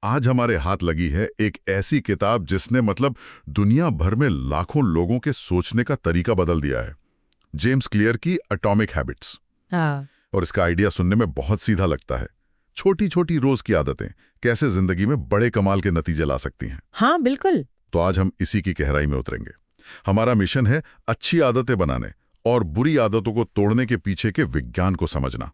आज हमारे हाथ लगी है एक ऐसी किताब जिसने दुनिया भर में लाखों लोगों के सोचने का तरीका बदल दिया है। जेम्स क्लियर की एटॉमिक हैबिट्स। हाँ। और इसका आइडिया सुनने में बहुत सीधा लगता है। छोटी छोटी रोज की आदतें कैसे जिंदगी में बड़े कमाल के नतीजे ला सकती हैं। हाँ बिल्कुल। तो आज हम इसी की गहराई में उतरेंगे। हमारा मिशन है अच्छी आदतें बनाने और बुरी आदतों को तोड़ने के पीछे के विज्ञान को समझना।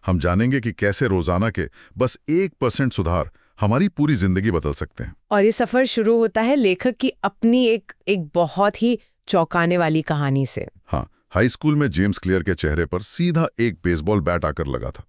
हम जानेंगे कि कैसे रोजाना के बस 1% सुधार हमारी पूरी जिंदगी बदल सकते हैं। और ये सफर शुरू होता है लेखक की अपनी एक बहुत ही चौंकाने वाली कहानी से। हाँ, हाई स्कूल में जेम्स क्लियर के चेहरे पर सीधा एक बेसबॉल बैट आकर लगा था।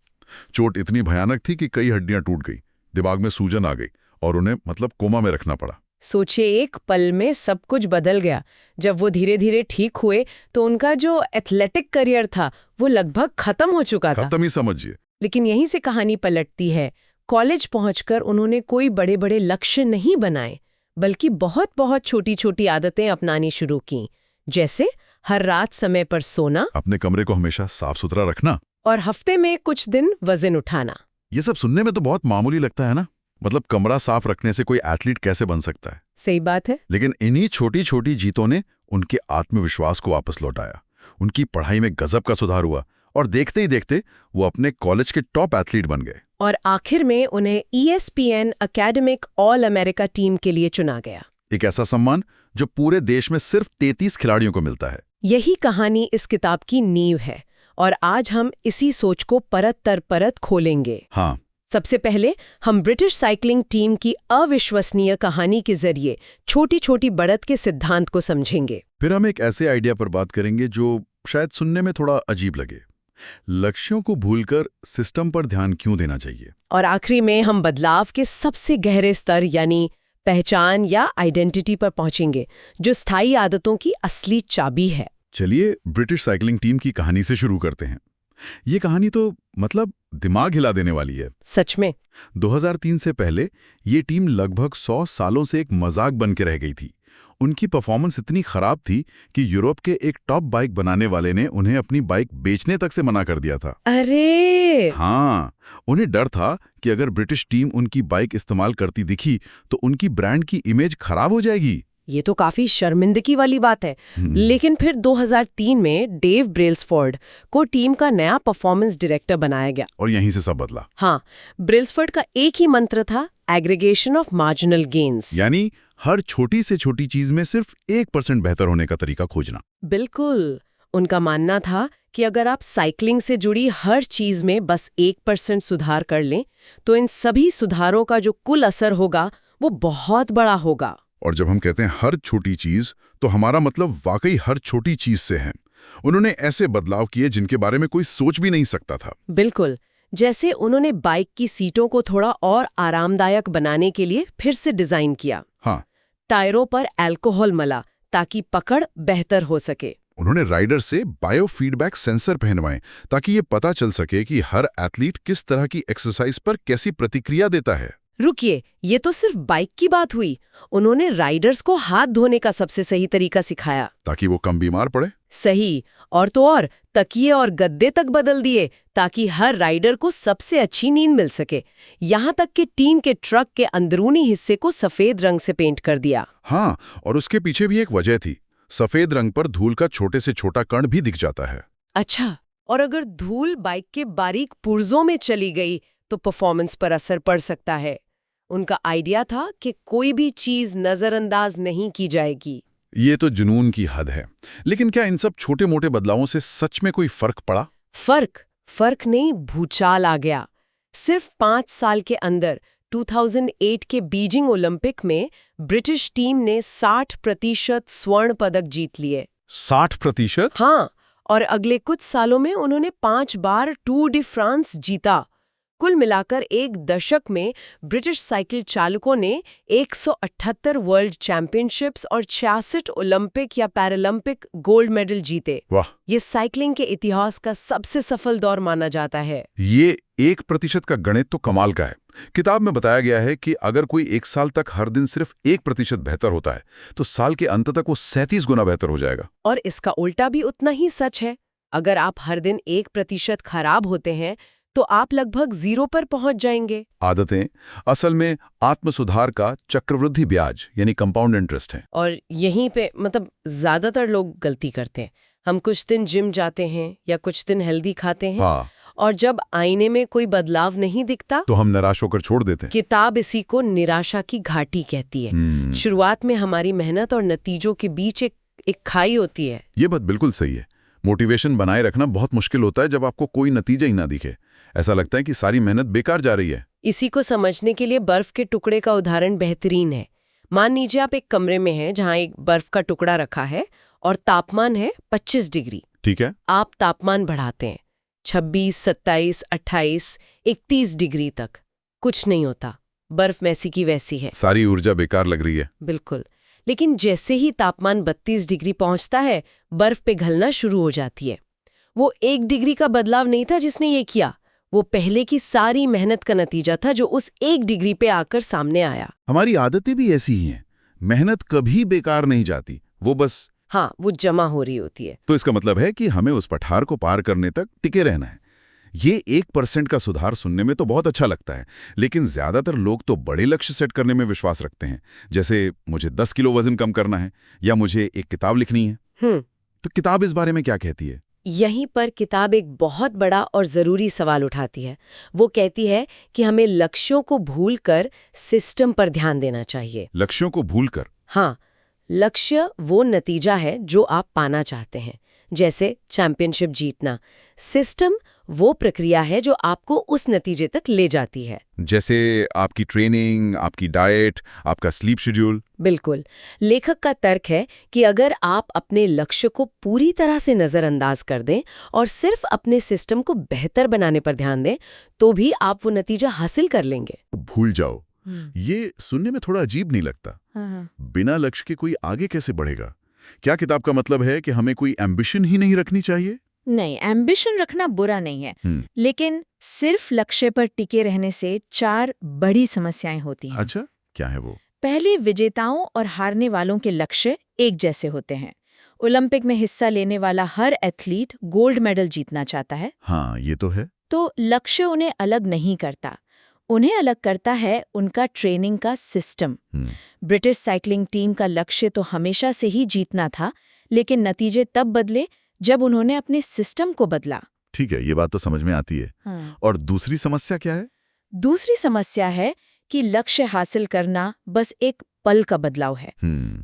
चोट इतनी भयानक थी कि कई हड्डियां टूट गई, दिमाग में सूजन आ गई और उन्हें कोमा में रखना पड़ा। सोचिए, एक पल में सब कुछ बदल गया। जब वो धीरे धीरे ठीक हुए तो उनका जो एथलेटिक करियर था वो लगभग खत्म हो चुका था। खत्म ही समझिए। लेकिन यहीं से कहानी पलटती है। कॉलेज पहुंचकर उन्होंने कोई बड़े बड़े लक्ष्य नहीं बनाए, बल्कि बहुत बहुत छोटी छोटी आदतें अपनानी शुरू की। जैसे हर रात समय पर सोना, अपने कमरे को हमेशा साफ सुथरा रखना और हफ्ते में कुछ दिन वजन उठाना। ये सब सुनने में तो बहुत मामूली लगता है ना। कमरा साफ रखने से कोई एथलीट कैसे बन सकता है। सही बात है। लेकिन इन्हीं छोटी छोटी जीतों ने उनके आत्मविश्वास को वापस लौटाया। उनकी पढ़ाई में गजब का सुधार हुआ और देखते ही देखते वो अपने कॉलेज के टॉप एथलीट बन गए। और आखिर में उन्हें ESPN academic all America team के लिए चुना गया। एक ऐसा सम्मान जो पूरे देश में सिर्फ 33 खिलाड़ियों को मिलता है। यही कहानी इस किताब की नींव है और आज हम इसी सोच को परत दर परत खोलेंगे। हाँ। सबसे पहले हम ब्रिटिश साइकिलिंग टीम की अविश्वसनीय कहानी के जरिए छोटी छोटी बढ़त के सिद्धांत को समझेंगे। फिर हम एक ऐसे आइडिया पर बात करेंगे जो शायद सुनने में थोड़ा अजीब लगे। लक्ष्यों को भूलकर सिस्टम पर ध्यान क्यों देना चाहिए। और आखिरी में हम बदलाव के सबसे गहरे स्तर यानी पहचान या आइडेंटिटी पर पहुंचेंगे, जो स्थायी आदतों की असली चाबी है। चलिए ब्रिटिश साइकिलिंग टीम की कहानी से शुरू करते हैं। ये कहानी तो दिमाग हिला देने वाली है। सच में। 2003 से पहले ये टीम लगभग 100 सालों से एक मजाक बन के रह गई थी। उनकी परफॉर्मेंस इतनी खराब थी कि यूरोप के एक टॉप बाइक बनाने वाले ने उन्हें अपनी बाइक बेचने तक से मना कर दिया था। अरे! हाँ, उन्हें डर था कि अगर ब्रिटिश टीम उनकी बाइक इस्तेमाल करती दिखी तो उनकी ब्रांड की इमेज खराब हो जाएगी। ये तो काफी शर्मिंदगी वाली बात है। लेकिन फिर 2003 में डेव ब्रेल्सफोर्ड को टीम का नया परफॉर्मेंस डायरेक्टर बनाया गया। और यहीं से सब बदला। हाँ, ब्रेल्सफोर्ड का एक ही मंत्र था, एग्रीगेशन ऑफ मार्जिनल गेन्स। यानी हर छोटी से छोटी चीज में सिर्फ 1% बेहतर होने का तरीका खोजना। बिल्कुल। उनका मानना था कि अगर आप साइकिलिंग से जुड़ी हर चीज में बस 1% सुधार कर लें तो इन सभी सुधारों का जो कुल असर होगा वो बहुत बड़ा होगा। और जब हम कहते हैं हर छोटी चीज, तो हमारा वाकई हर छोटी चीज से है। उन्होंने ऐसे बदलाव किए जिनके बारे में कोई सोच भी नहीं सकता था। बिल्कुल। जैसे उन्होंने बाइक की सीटों को थोड़ा और आरामदायक बनाने के लिए फिर से डिजाइन किया। हाँ। टायरों पर अल्कोहल मला ताकि पकड़ बेहतर हो सके। उन्होंने राइडर से बायो फीडबैक सेंसर पहनवाए ताकि ये पता चल सके कि हर एथलीट किस तरह की एक्सरसाइज पर कैसी प्रतिक्रिया देता है। रुकिए, ये तो सिर्फ बाइक की बात हुई। उन्होंने राइडर्स को हाथ धोने का सबसे सही तरीका सिखाया ताकि वो कम बीमार पड़े। सही। और तो और तकिए और गद्दे तक बदल दिए ताकि हर राइडर को सबसे अच्छी नींद मिल सके। यहाँ तक कि टीम के ट्रक के अंदरूनी हिस्से को सफेद रंग से पेंट कर दिया। हाँ, और उसके पीछे भी एक वजह थी। सफेद रंग पर धूल का छोटे से छोटा कण भी दिख जाता है। अच्छा, और अगर धूल बाइक के बारीक पुर्जों में चली गई तो परफॉर्मेंस पर असर पड़ सकता है। उनका आइडिया था कि कोई भी चीज नजरअंदाज नहीं की जाएगी। ये तो जुनून की हद है। लेकिन क्या इन सब छोटे मोटे बदलावों से सच में कोई फर्क पड़ा? फर्क नहीं, भूचाल आ गया। सिर्फ 5 साल के अंदर 2008 के बीजिंग ओलंपिक में ब्रिटिश टीम ने 60% स्वर्ण पदक जीत लिए। 60%? हाँ, और अगले कुछ सालों में उन्होंने 5 बार टूर डी फ्रांस जीता। कुल मिलाकर एक दशक में ब्रिटिश साइकिल चालकों ने 178 वर्ल्ड चैंपियनशिप्स और 66 ओलंपिक या पैरालंपिक गोल्ड मेडल जीते। वाह! ये साइकिलिंग के इतिहास का सबसे सफल दौर माना जाता है। ये 1% का गणित तो कमाल का है। किताब में बताया गया है कि अगर कोई 1 साल तक हर दिन सिर्फ 1% बेहतर होता है तो साल के अंत तक वो 37 गुना बेहतर हो जाएगा। और इसका उल्टा भी उतना ही सच है। अगर आप हर दिन 1% खराब होते हैं तो आप लगभग 0 पर पहुंच जाएंगे। आदतें असल में आत्म सुधार का चक्रवृद्धि ब्याज यानी कंपाउंड इंटरेस्ट है। और यहीं पे ज्यादातर लोग गलती करते हैं। हम कुछ दिन जिम जाते हैं या कुछ दिन हेल्दी खाते हैं, हाँ, और जब आईने में कोई बदलाव नहीं दिखता तो हम निराश होकर छोड़ देते हैं। किताब इसी को निराशा की घाटी कहती है। शुरुआत में हमारी मेहनत और नतीजों के बीच एक खाई होती है। ये बात बिल्कुल सही है। मोटिवेशन बनाए रखना बहुत मुश्किल होता है जब आपको कोई नतीजा ही ना दिखे। ऐसा लगता है कि सारी मेहनत बेकार जा रही है। इसी को समझने के लिए बर्फ के टुकड़े का उदाहरण बेहतरीन है। मान लीजिए आप एक कमरे में हैं जहां एक बर्फ का टुकड़ा रखा है और तापमान है 25 डिग्री। ठीक है। आप तापमान बढ़ाते हैं 26, 27, 28, 31 डिग्री तक। कुछ नहीं होता, बर्फ वैसी की वैसी है। सारी ऊर्जा बेकार लग रही है। बिल्कुल। लेकिन जैसे ही तापमान 32 डिग्री पहुंचता है, बर्फ पिघलना शुरू हो जाती है। वो 1 डिग्री का बदलाव नहीं था जिसने ये किया, वो पहले की सारी मेहनत का नतीजा था जो उस 1 डिग्री पे आकर सामने आया। हमारी आदतें भी ऐसी ही हैं। मेहनत कभी बेकार नहीं जाती, वो बस वो जमा हो रही होती है। तो इसका मतलब है कि हमें उस पठार को पार करने तक टिके रहना है। ये 1% का सुधार सुनने में तो बहुत अच्छा लगता है, लेकिन ज्यादातर लोग तो बड़े लक्ष्य सेट करने में विश्वास रखते हैं। जैसे मुझे 10 किलो वजन कम करना है या मुझे एक किताब लिखनी है। तो किताब इस बारे में क्या कहती है? यहीं पर किताब एक बहुत बड़ा और जरूरी सवाल उठाती है। वो कहती है कि हमें लक्ष्यों को भूलकर सिस्टम पर ध्यान देना चाहिए। लक्ष्यों को भूलकर? हाँ, लक्ष्य वो नतीजा है जो आप पाना चाहते हैं, जैसे चैंपियनशिप जीतना। सिस्टम वो प्रक्रिया है जो आपको उस नतीजे तक ले जाती है, जैसे आपकी ट्रेनिंग, आपकी डाइट, आपका स्लीप शेड्यूल। बिल्कुल। लेखक का तर्क है कि अगर आप अपने लक्ष्य को पूरी तरह से नजरअंदाज कर दें और सिर्फ अपने सिस्टम को बेहतर बनाने पर ध्यान दें, तो भी आप वो नतीजा हासिल कर लेंगे। भूल जाओ, ये सुनने में थोड़ा अजीब नहीं लगता? बिना लक्ष्य के कोई आगे कैसे बढ़ेगा? क्या किताब का मतलब है कि हमें कोई एम्बिशन ही नहीं रखनी चाहिए? नहीं, एम्बिशन रखना बुरा नहीं है, लेकिन सिर्फ लक्ष्य पर टिके रहने से 4 बड़ी समस्याएं होती हैं। अच्छा, क्या है वो? पहले, विजेताओं और हारने वालों के लक्ष्य एक जैसे होते हैं। ओलंपिक में हिस्सा लेने वाला हर एथलीट गोल्ड मेडल जीतना चाहता है। हाँ, ये तो है। तो लक्ष्य उन्हें अलग नहीं करता, उन्हें अलग करता है उनका ट्रेनिंग का सिस्टम। ब्रिटिश साइकिलिंग टीम का लक्ष्य तो हमेशा से ही जीतना था, लेकिन नतीजे तब बदले जब उन्होंने अपने सिस्टम को बदला। ठीक है, ये बात तो समझ में आती है। और दूसरी समस्या क्या है? दूसरी समस्या है कि लक्ष्य हासिल करना बस एक पल का बदलाव है।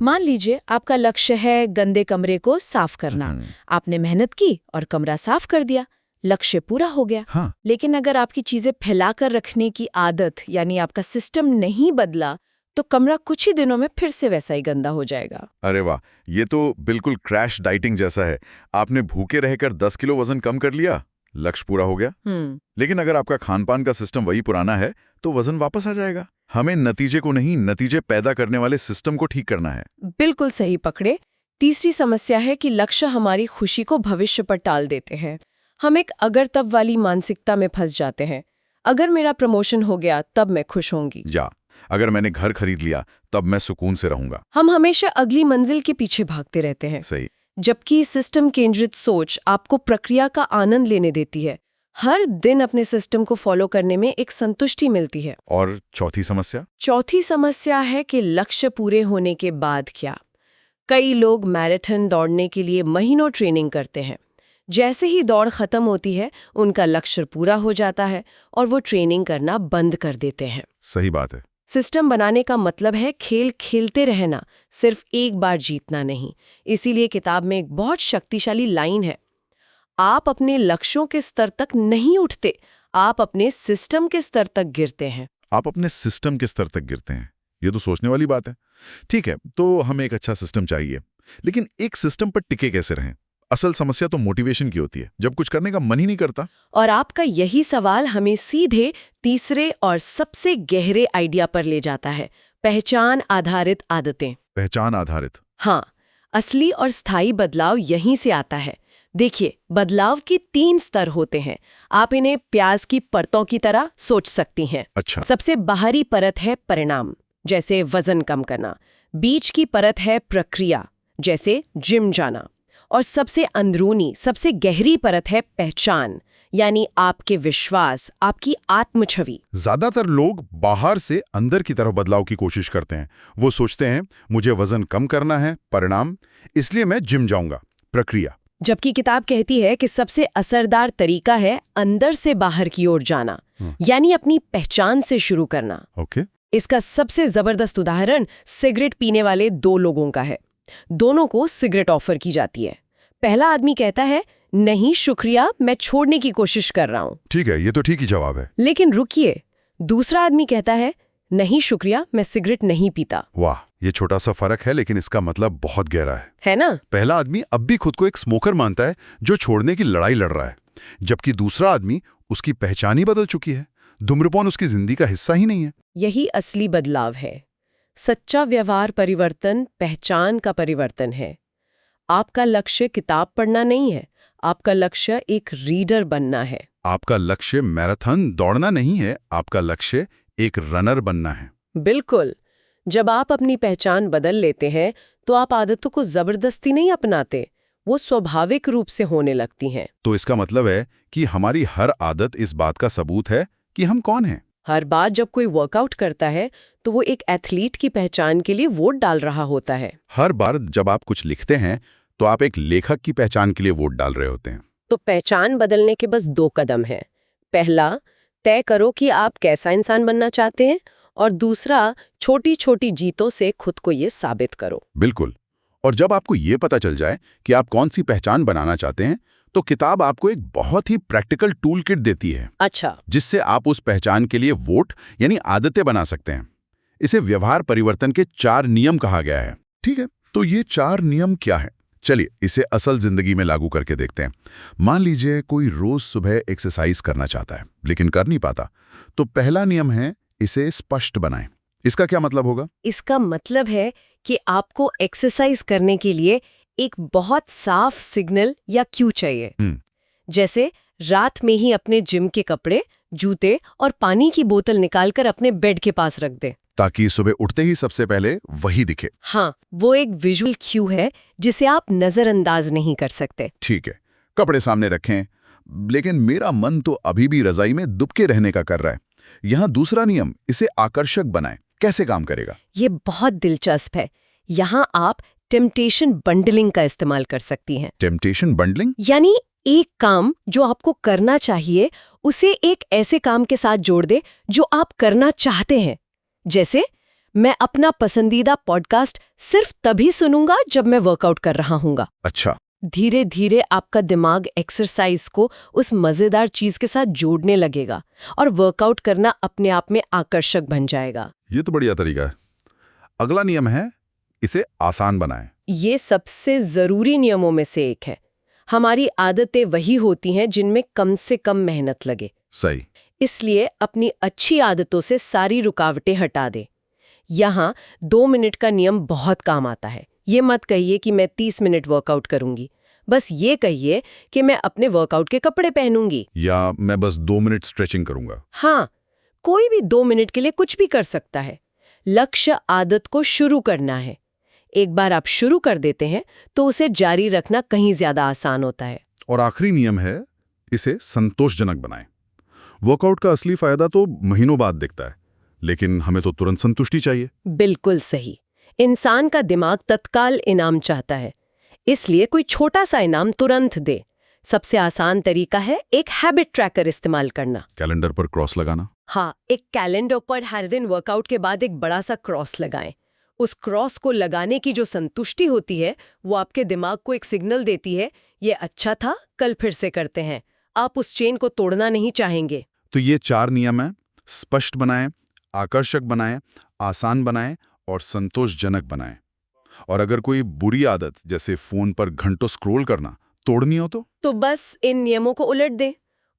मान लीजिए आपका लक्ष्य है गंदे कमरे को साफ करना। आपने मेहनत की और कमरा साफ कर दिया, लक्ष्य पूरा हो गया। हाँ। लेकिन अगर आपकी चीजें फैलाकर रखने की आदत यानी आपका सिस्टम नहीं बदला, तो कमरा कुछ ही दिनों में फिर से वैसा ही गंदा हो जाएगा। अरे वाह, ये तो बिल्कुल क्रैश डाइटिंग जैसा है। आपने भूखे रहकर 10 किलो वजन कम कर लिया, लक्ष्य पूरा हो गया। लेकिन अगर आपका खानपान का सिस्टम वही पुराना है, तो वजन वापस आ जाएगा। हमें नतीजे को नहीं, नतीजे पैदा करने वाले सिस्टम को ठीक करना है। बिल्कुल सही पकड़े। तीसरी समस्या है कि लक्ष्य हमारी खुशी को भविष्य पर टाल देते हैं। हम एक अगर तब वाली मानसिकता में फंस जाते हैं। अगर मेरा प्रमोशन हो गया तब मैं खुश होंगी, अगर मैंने घर खरीद लिया तब मैं सुकून से रहूंगा। हम हमेशा अगली मंजिल के पीछे भागते रहते हैं। सही। जबकि सिस्टम केंद्रित सोच आपको प्रक्रिया का आनंद लेने देती है। हर दिन अपने सिस्टम को फॉलो करने में एक संतुष्टि मिलती है। और चौथी समस्या? चौथी समस्या है कि लक्ष्य पूरे होने के बाद क्या। कई लोग मैराथन दौड़ने के लिए महीनों ट्रेनिंग करते हैं। जैसे ही दौड़ खत्म होती है, उनका लक्ष्य पूरा हो जाता है और वो ट्रेनिंग करना बंद कर देते हैं। सही बात है। सिस्टम बनाने का मतलब है खेल खेलते रहना, सिर्फ एक बार जीतना नहीं। इसीलिए किताब में एक बहुत शक्तिशाली लाइन है, आप अपने लक्ष्यों के स्तर तक नहीं उठते, आप अपने सिस्टम के स्तर तक गिरते हैं। आप अपने सिस्टम के स्तर तक गिरते हैं, ये तो सोचने वाली बात है। ठीक है, तो हमें एक अच्छा सिस्टम चाहिए, लेकिन एक सिस्टम पर टिके कैसे रहें? असल समस्या तो मोटिवेशन की होती है, जब कुछ करने का मन ही नहीं करता। और आपका यही सवाल हमें सीधे तीसरे और सबसे गहरे आइडिया पर ले जाता है, पहचान आधारित आदतें। पहचान आधारित? हाँ, असली और स्थायी बदलाव यहीं से आता है। देखिए, बदलाव के 3 स्तर होते हैं। आप इन्हें प्याज की परतों की तरह सोच सकती हैं। अच्छा। सबसे बाहरी परत है परिणाम, जैसे वजन कम करना। बीच की परत है प्रक्रिया, जैसे जिम जाना। और सबसे अंदरूनी, सबसे गहरी परत है पहचान, यानी आपके विश्वास, आपकी आत्मछवि। ज्यादातर लोग बाहर से अंदर की तरफ बदलाव की कोशिश करते हैं। वो सोचते हैं मुझे वजन कम करना है, परिणाम इसलिए मैं जिम जाऊंगा, प्रक्रिया। जबकि किताब कहती है कि सबसे असरदार तरीका है अंदर से बाहर की ओर जाना, यानी अपनी पहचान से शुरू करना। ओके। इसका सबसे जबरदस्त उदाहरण सिगरेट पीने वाले 2 लोगों का है। दोनों को सिगरेट ऑफर की जाती है। पहला आदमी कहता है, नहीं शुक्रिया, मैं छोड़ने की कोशिश कर रहा हूं। ठीक है, ये तो ठीक ही जवाब है। लेकिन रुकिए, दूसरा आदमी कहता है, नहीं शुक्रिया, मैं सिगरेट नहीं पीता। वाह, ये छोटा सा फर्क है लेकिन इसका मतलब बहुत गहरा है ना? पहला आदमी अब भी खुद को एक स्मोकर मानता है जो छोड़ने की लड़ाई लड़ रहा है, जबकि दूसरा आदमी उसकी पहचान ही बदल चुकी है। धूम्रपान उसकी जिंदगी का हिस्सा ही नहीं है। यही असली बदलाव है। सच्चा व्यवहार परिवर्तन पहचान का परिवर्तन है। आपका लक्ष्य किताब पढ़ना नहीं है, आपका लक्ष्य एक रीडर बनना है। आपका लक्ष्य मैराथन दौड़ना नहीं है, आपका लक्ष्य एक रनर बनना है। बिल्कुल। जब आप अपनी पहचान बदल लेते हैं तो आप आदतों को जबरदस्ती नहीं अपनाते, वो स्वाभाविक रूप से होने लगती हैं। तो इसका मतलब है कि हमारी हर आदत इस बात का सबूत है कि हम कौन हैं। हर बार जब कोई वर्कआउट करता है तो वो एक एथलीट की पहचान के लिए वोट डाल रहा होता है। हर बार जब आप कुछ लिखते हैं तो आप एक लेखक की पहचान के लिए वोट डाल रहे होते हैं। तो पहचान बदलने के बस 2 कदम हैं। पहला, तय करो कि आप कैसा इंसान बनना चाहते हैं, और दूसरा, छोटी छोटी जीतों से खुद को ये साबित करो। बिल्कुल। और जब आपको ये पता चल जाए कि आप कौन सी पहचान बनाना चाहते हैं तो किताब आपको एक बहुत ही प्रैक्टिकल टूल किट देती है। अच्छा। जिससे आप उस पहचान के लिए वोट यानी आदतें बना सकते हैं। इसे व्यवहार परिवर्तन के 4 नियम कहा गया है। ठीक है, तो ये 4 नियम क्या है? चलिए इसे असल जिंदगी में लागू करके देखते हैं। मान लीजिए कोई रोज सुबह एक्सरसाइज करना चाहता है लेकिन कर नहीं पाता, तो पहला नियम है इसे स्पष्ट बनाएं। इसका क्या मतलब होगा? इसका मतलब है कि आपको एक्सरसाइज करने के लिए एक बहुत साफ सिग्नल या क्यू चाहिए। जैसे रात में ही अपने जिम के कपड़े, जूते और पानी की बोतल निकालकर अपने बेड के पास रख दे, ताकि सुबह उठते ही सबसे पहले वही दिखे। हाँ, वो एक विजुअल क्यू है जिसे आप नजरअंदाज नहीं कर सकते। ठीक है, कपड़े सामने रखें, लेकिन मेरा मन तो अभी भी रजाई में दुबके रहने का कर रहा है। यहाँ दूसरा नियम, इसे आकर्षक बनाएं। कैसे काम करेगा? ये बहुत दिलचस्प है। यहाँ आप टेम्पटेशन बंडलिंग का इस्तेमाल कर सकती हैं। Temptation bundling? यानी एक काम जो आपको करना चाहिए उसे एक ऐसे काम के साथ जोड़ दे जो आप करना चाहते हैं। जैसे, मैं अपना पसंदीदा पॉडकास्ट सिर्फ तभी सुनूंगा जब मैं वर्कआउट कर रहा हूंगा। अच्छा। धीरे धीरे आपका दिमाग एक्सरसाइज को उस मजेदार चीज के साथ जोड़ने लगेगा और वर्कआउट करना अपने आप में आकर्षक बन जाएगा। ये तो बढ़िया तरीका है। अगला नियम है इसे आसान बनाएं। ये सबसे जरूरी नियमों में से एक है। हमारी आदतें वही होती हैं जिनमें कम से कम मेहनत लगे। सही। इसलिए अपनी अच्छी आदतों से सारी रुकावटें हटा दे। यहाँ 2 मिनट का नियम बहुत काम आता है। ये मत कहिए कि मैं 30 मिनट वर्कआउट करूंगी, बस ये कहिए कि मैं अपने वर्कआउट के कपड़े पहनूंगी, या मैं बस 2 मिनट स्ट्रेचिंग करूंगा। हाँ, कोई भी 2 मिनट के लिए कुछ भी कर सकता है। लक्ष्य आदत को शुरू करना है। एक बार आप शुरू कर देते हैं तो उसे जारी रखना कहीं ज्यादा आसान होता है। और आखिरी नियम है इसे संतोषजनक बनाएं। वर्कआउट का असली फायदा तो महीनों बाद दिखता है, लेकिन हमें तो तुरंत संतुष्टि चाहिए। बिल्कुल सही। इंसान का दिमाग तत्काल इनाम चाहता है, इसलिए कोई छोटा सा इनाम तुरंत दे। सबसे आसान तरीका है एक हैबिट ट्रैकर इस्तेमाल करना। कैलेंडर पर क्रॉस लगाना। हाँ, एक कैलेंडर पर हर दिन वर्कआउट के बाद एक बड़ा सा क्रॉस लगाएं। उस क्रॉस को लगाने की जो संतुष्टि होती है वो आपके दिमाग को एक सिग्नल देती है, ये अच्छा था, कल फिर से करते हैं। आप उस चेन को तोड़ना नहीं चाहेंगे। तो ये 4 नियम हैं। स्पष्ट बनाएं, आकर्षक बनाएं, आसान बनाएं और संतोषजनक बनाएं। और अगर कोई बुरी आदत जैसे फोन पर घंटों स्क्रॉल करना तोड़नी हो तो बस इन नियमों को उलट दें।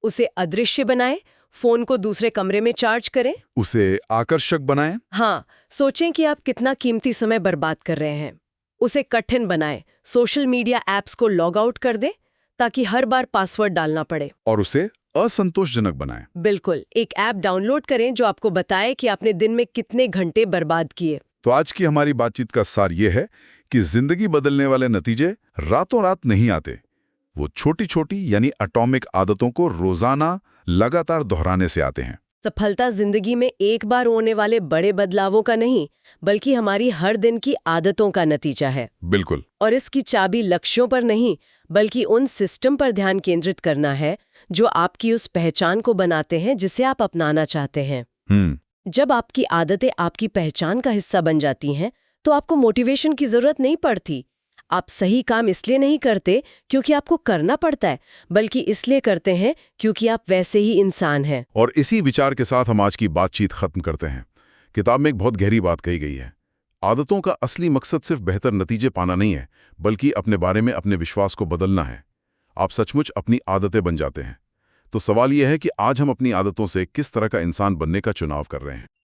उसे अदृश्य बनाएं, फोन को दूसरे कमरे में चार्ज करें, उसे आकर्षक बनाएं। हाँ, सोचें कि आप कितना कीमती समय बर्बाद कर रहे हैं। उसे कठिन बनाएं, सोशल मीडिया ऐप्स को लॉग आउट कर दें ताकि हर बार पासवर्ड डालना पड़े। और उसे असंतोषजनक बनाएं। बिल्कुल, एक ऐप डाउनलोड करें जो आपको बताए कि आपने दिन में कितने घंटे बर्बाद किए। तो आज की हमारी बातचीत का सार ये है कि जिंदगी बदलने वाले नतीजे रातों रात नहीं आते, वो छोटी छोटी यानी एटॉमिक आदतों को रोजाना लगातार दोहराने से आते हैं। सफलता जिंदगी में एक बार होने वाले बड़े बदलावों का नहीं, बल्कि हमारी हर दिन की आदतों का नतीजा है। बिल्कुल। और इसकी चाबी लक्ष्यों पर नहीं, बल्कि उन सिस्टम पर ध्यान केंद्रित करना है जो आपकी उस पहचान को बनाते हैं जिसे आप अपनाना चाहते हैं। जब आपकी आदतें आपकी पहचान का हिस्सा बन जाती हैं, तो आपको मोटिवेशन की जरूरत नहीं पड़ती। आप सही काम इसलिए नहीं करते क्योंकि आपको करना पड़ता है, बल्कि इसलिए करते हैं क्योंकि आप वैसे ही इंसान हैं। और इसी विचार के साथ हम आज की बातचीत खत्म करते हैं। किताब में एक बहुत गहरी बात कही गई है। आदतों का असली मकसद सिर्फ बेहतर नतीजे पाना नहीं है, बल्कि अपने बारे में अपने विश्वास को बदलना है। आप सचमुच अपनी आदतें बन जाते हैं। तो सवाल यह है कि आज हम अपनी आदतों से किस तरह का इंसान बनने का चुनाव कर रहे हैं।